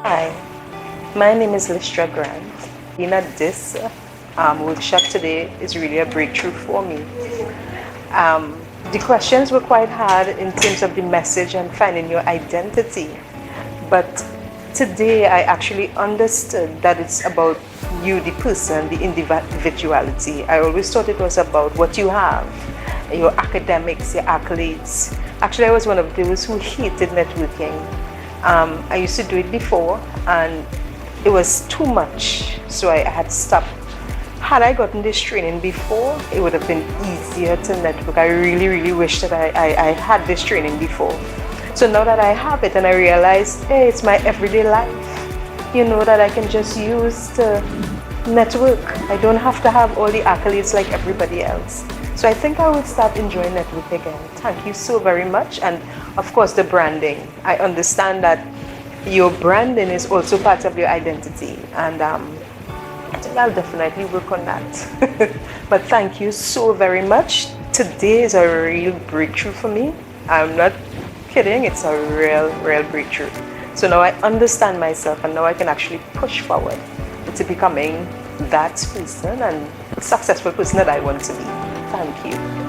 Hi, my name is Listra Grant. Being at this workshop today is really a breakthrough for me. The questions were quite hard in terms of the message and finding your identity. But today I actually understood that it's about you, the person, the individuality. I always thought it was about what you have, your academics, your accolades. Actually, I was one of those who hated networking. I used to do it before and it was too much, so I had stopped. Had I gotten this training before, it would have been easier to network. I really wish that I had this training before. So now that I have it and I realize, hey, it's my everyday life, that I can just use to network. I don't have to have all the accolades like everybody else. So I think I would start enjoying network again. Thank you so very much. And of course, the branding. I understand that your branding is also part of your identity. And I think I'll definitely work on that. But thank you so very much. Today is a real breakthrough for me. I'm not kidding. It's a real breakthrough. So now I understand myself and now I can actually push forward to becoming that person and successful person that I want to be. Thank you.